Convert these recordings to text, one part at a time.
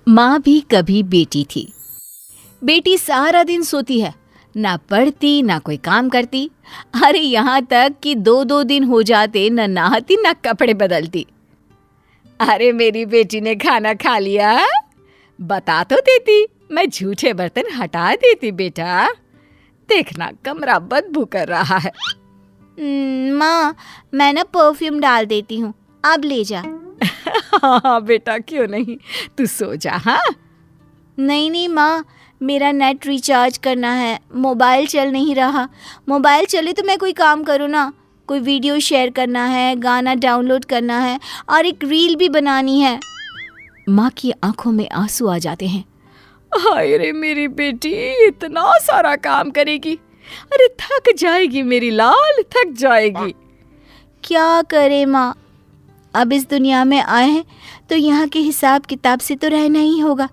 माँ भी कभी बेटी थी। बेटी सारा दिन सोती है, ना पढ़ती ना कोई काम करती। अरे यहाँ तक कि 2-2 दिन हो जाते न नहाती न कपड़े बदलती। अरे मेरी बेटी ने खाना खा लिया, बता तो देती, मैं झूठे बर्तन हटा देती। बेटा देखना कमरा बदबू कर रहा है। माँ, मैं ना परफ्यूम डाल देती हूँ, अब ले जा। हाँ बेटा, क्यों नहीं, तू सो जा। हाँ नहीं माँ, मेरा नेट रिचार्ज करना है, मोबाइल चल नहीं रहा। मोबाइल चले तो मैं कोई काम करूँ ना, कोई वीडियो शेयर करना है, गाना डाउनलोड करना है और एक रील भी बनानी है। माँ की आंखों में आंसू आ जाते हैं। हाय रे मेरी बेटी, इतना सारा काम करेगी, अरे थक जाएगी मेरी लाल, थक जाएगी। क्या करे माँ, अब इस दुनिया में आए हैं तो यहाँ के हिसाब किताब से तो रहना ही होगा।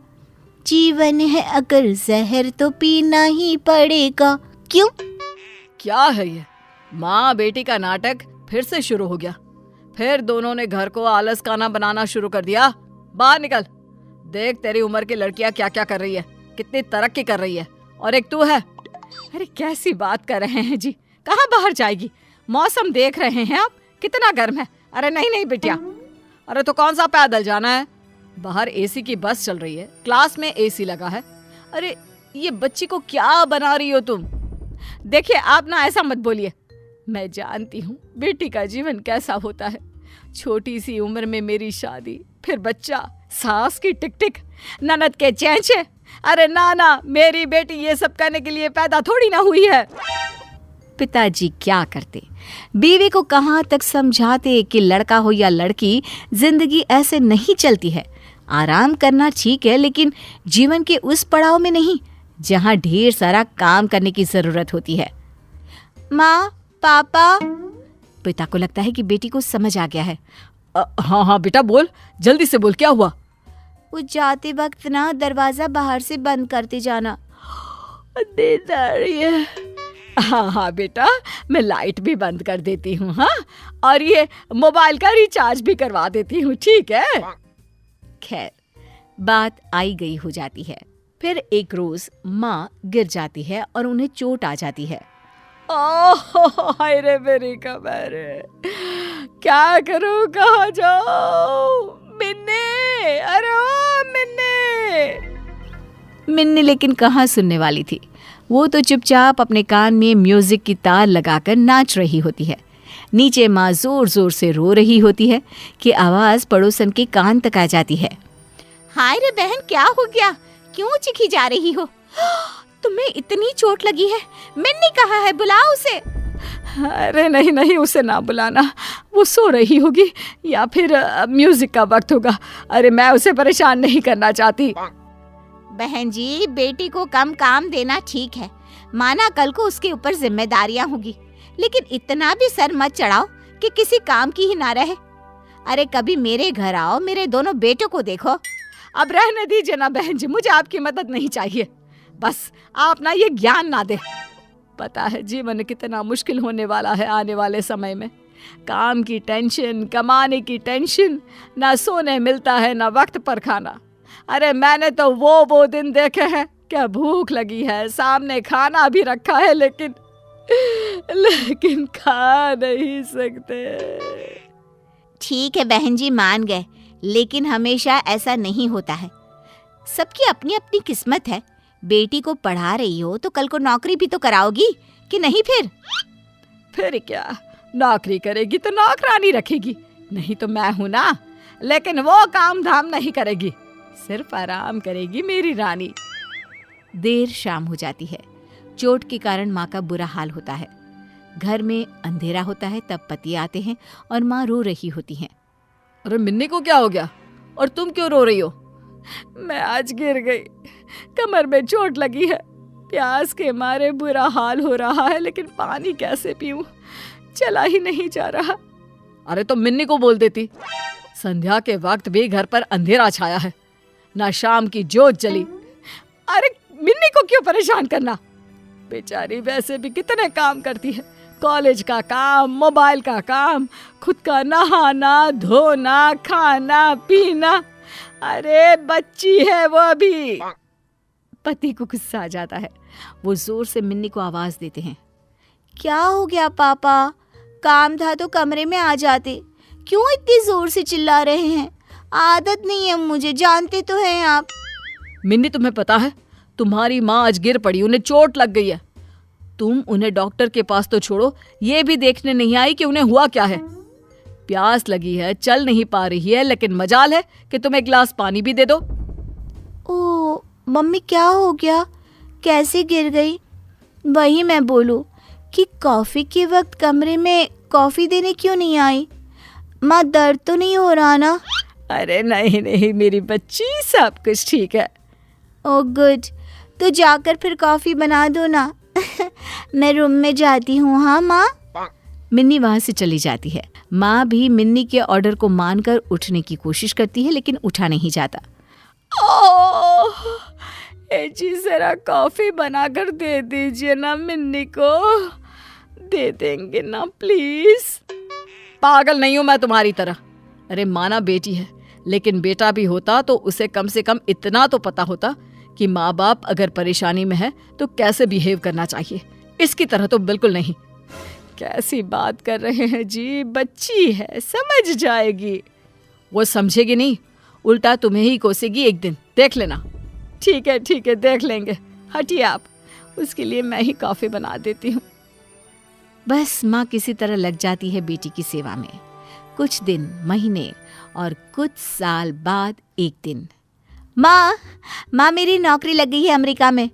जीवन है अगर जहर तो पीना ही पड़ेगा। क्यों? क्या है ये, माँ बेटी का नाटक फिर से शुरू हो गया। फिर दोनों ने घर को आलस खाना बनाना शुरू कर दिया। बाहर निकल, देख तेरी उम्र की लड़कियां क्या क्या कर रही है, कितनी तरक्की कर रही है, और एक तू है। अरे कैसी बात कर रहे हैं जी, कहाँ बाहर जाएगी, मौसम देख रहे हैं आप कितना गर्म है। अरे नहीं नहीं बिटिया, अरे तो कौन सा पैदल जाना है, बाहर एसी की बस चल रही है, क्लास में एसी लगा है। अरे ये बच्ची को क्या बना रही हो तुम। देखिए आप ना ऐसा मत बोलिए, मैं जानती हूँ बेटी का जीवन कैसा होता है। छोटी सी उम्र में मेरी शादी, फिर बच्चा, सास की टिक टिक, ननद के चेंचे। अरे ना, मेरी बेटी ये सब करने के लिए पैदा थोड़ी ना हुई है। पिताजी क्या करते, बीवी को कहाँ तक समझाते कि लड़का हो या लड़की, जिंदगी ऐसे नहीं चलती है। आराम करना ठीक है, लेकिन जीवन के उस पड़ाव में नहीं जहाँ ढेर सारा काम करने की जरूरत होती है। माँ, पापा। पिता को लगता है कि बेटी को समझ आ गया है। हाँ बेटा बोल, जल्दी से बोल, क्या हुआ। वो जाते वक्त ना दरवाजा बाहर से बंद करते जाना। नींद आ रही है। हाँ बेटा, मैं लाइट भी बंद कर देती हूँ। हाँ, और ये मोबाइल का रिचार्ज भी करवा देती हूँ, ठीक है। खैर बात आई गई हो जाती है। फिर एक रोज माँ गिर जाती है और उन्हें चोट आ जाती है। ओह हाय रे मेरी कमर, क्या करूँ, कहाँ जाऊँ। मिन्नी, अरे ओ मिन्नी। मिन्नी लेकिन कहाँ सुनने वाली थी, वो तो चुपचाप अपने कान में म्यूजिक की तार लगाकर नाच रही होती है। नीचे माँ जोर जोर से रो रही होती है कि आवाज पड़ोसन के कान तक आ जाती है। हाय रे बहन, क्या हो गया, क्यों चिखी जा रही हो? तुम्हें इतनी चोट लगी है, मिन्नी कहाँ है, बुलाओ उसे। अरे नहीं, उसे ना बुलाना, वो सो रही होगी या फिर म्यूजिक का वक्त होगा। अरे मैं उसे परेशान नहीं करना चाहती। बहन जी, बेटी को कम काम देना ठीक है, माना कल को उसके ऊपर जिम्मेदारियां होगी, लेकिन इतना भी सर मत चढ़ाओ कि किसी काम की ही ना रहे। अरे कभी मेरे घर आओ, मेरे दोनों बेटों को देखो। अब रहने दीजिए ना बहन जी, मुझे आपकी मदद नहीं चाहिए, बस आप ना ये ज्ञान ना दे। पता है जीवन कितना मुश्किल होने वाला है आने वाले समय में। काम की टेंशन, कमाने की टेंशन, ना सोने मिलता है ना वक्त पर खाना। अरे मैंने तो वो दिन देखे हैं, क्या भूख लगी है, सामने खाना भी रखा है, लेकिन खा नहीं सकते। ठीक है बहन जी, मान गए, लेकिन हमेशा ऐसा नहीं होता है। सबकी अपनी अपनी किस्मत है। बेटी को पढ़ा रही हो तो कल को नौकरी भी तो कराओगी कि नहीं? फिर क्या, नौकरी करेगी तो नौकरानी रखेगी, नहीं तो मैं हूं ना। लेकिन वो काम धाम नहीं करेगी, सिर्फ आराम करेगी मेरी रानी। देर शाम हो जाती है। चोट के कारण माँ का बुरा हाल होता है। घर में अंधेरा होता है, तब पति आते हैं और माँ रो रही होती हैं। अरे मिन्नी को क्या हो गया, और तुम क्यों रो रही हो? मैं आज गिर गई, कमर में चोट लगी है, प्यास के मारे बुरा हाल हो रहा है, लेकिन पानी कैसे पीऊं, चला ही नहीं जा रहा। अरे तो मिन्नी को बोल देती। संध्या के वक्त भी घर पर अंधेरा छाया है, ना शाम की जोत जली। अरे मिन्नी को क्यों परेशान करना, बेचारी वैसे भी कितने काम करती है, कॉलेज का काम, मोबाइल का काम, खुद का नहाना धोना, खाना पीना। अरे बच्ची है वो अभी। पति को गुस्सा आ जाता है। वो जोर से मिन्नी को आवाज देते हैं। क्या हो गया पापा? काम था तो कमरे में आ जाते, क्यों इतनी जोर से चिल्ला रहे हैं? आदत नहीं है मुझे, जानते तो हैं आप। मिन्नी तुम्हें पता है, तुम्हारी माँ आज गिर पड़ी, उन्हें चोट लग गई है। तुम उन्हें डॉक्टर के पास तो छोड़ो, ये भी देखने नहीं आई कि उन्हें हुआ क्या है। प्यास लगी है, चल नहीं पा रही है, लेकिन मजाल है कि तुम एक गिलास पानी भी दे दो। ओ मम्मी, क्या हो गया? कैसे गिर गई? वही मैं बोलूं कि कॉफी के वक्त कमरे में कॉफी देने क्यों नहीं आई? माँ, दर्द तो नहीं हो रहा ना? अरे नहीं नहीं मेरी बच्ची, सब कुछ ठीक है। ओह गुड, तो जाकर फिर कॉफी बना दो ना। मैं रूम में जाती हूँ। हाँ माँ। मिन्नी वहां से चली जाती है। माँ भी मिन्नी के ऑर्डर को मानकर उठने की कोशिश करती है, लेकिन उठा नहीं जाता। ओह, जी जरा कॉफी बनाकर दे दीजिए ना मिन्नी को। दे देंगे ना प्लीज। पागल नहीं हूं मैं तुम्हारी तरह। अरे माना बेटी है, लेकिन बेटा भी होता तो उसे कम से कम इतना तो पता होता कि माँ बाप अगर परेशानी में है तो कैसे बिहेव करना चाहिए। इसकी तरह तो बिल्कुल नहीं। कैसी बात कर रहे हैं जी, बच्ची है, समझ जाएगी। वो समझेगी नहीं, उल्टा तुम्हें ही कोसेगी एक दिन, देख लेना। ठीक है देख लेंगे, हटिए आप, उसके लिए मैं ही कॉफी बना देती हूँ। बस माँ किसी तरह लग जाती है बेटी की सेवा में। कुछ दिन, महीने और कुछ साल बाद एक दिन। माँ मेरी नौकरी लग गई है अमेरिका में।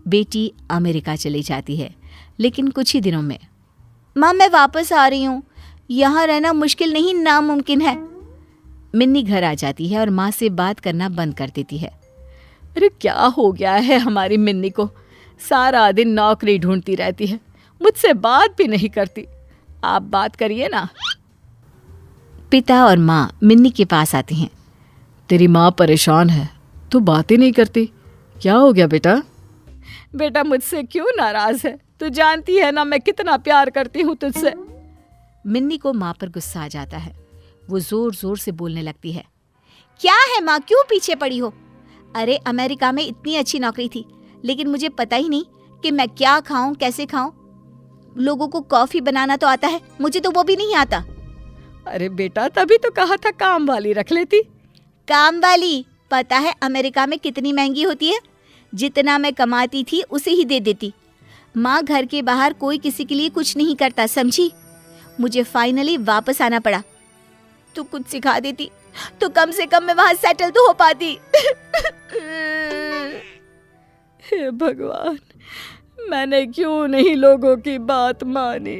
बेटी अमेरिका चली जाती है, लेकिन कुछ ही दिनों में। माँ मैं वापस आ रही हूँ, यहाँ रहना मुश्किल नहीं नामुमकिन है। मिन्नी घर आ जाती है और माँ से बात करना बंद कर देती है। अरे क्या हो गया है हमारी मिन्नी को? सारा दिन नौकरी ढूंढती रहती है, मुझसे बात भी नहीं करती। आप बात करिए ना। पिता और माँ मिन्नी के पास आती हैं। तेरी माँ परेशान है, तू बातें नहीं करती, क्या हो गया बेटा? बेटा मुझसे क्यों नाराज है? तू जानती है ना मैं कितना प्यार करती हूँ तुझसे। मिन्नी को माँ पर गुस्सा आ जाता है। वो जोर जोर से बोलने लगती है। क्या है माँ, क्यों पीछे पड़ी हो? अरे अमेरिका में इतनी अच्छी नौकरी थी, लेकिन मुझे पता ही नहीं कि मैं क्या खाऊं, कैसे खाऊं। लोगों को कॉफी बनाना तो आता है, मुझे तो वो भी नहीं आता। अरे बेटा तभी तो कहा था काम वाली रख लेती। काम वाली? पता है अमेरिका में कितनी महंगी होती है? जितना मैं कमाती थी उसे ही दे देती। माँ, घर के बाहर कोई किसी के लिए कुछ नहीं करता, समझी? मुझे फाइनली वापस आना पड़ा। तू कुछ सिखा देती तो कम से कम मैं वहां सेटल तो हो पाती। हे भगवान, मैंने क्यों नहीं लोगों की बात मानी।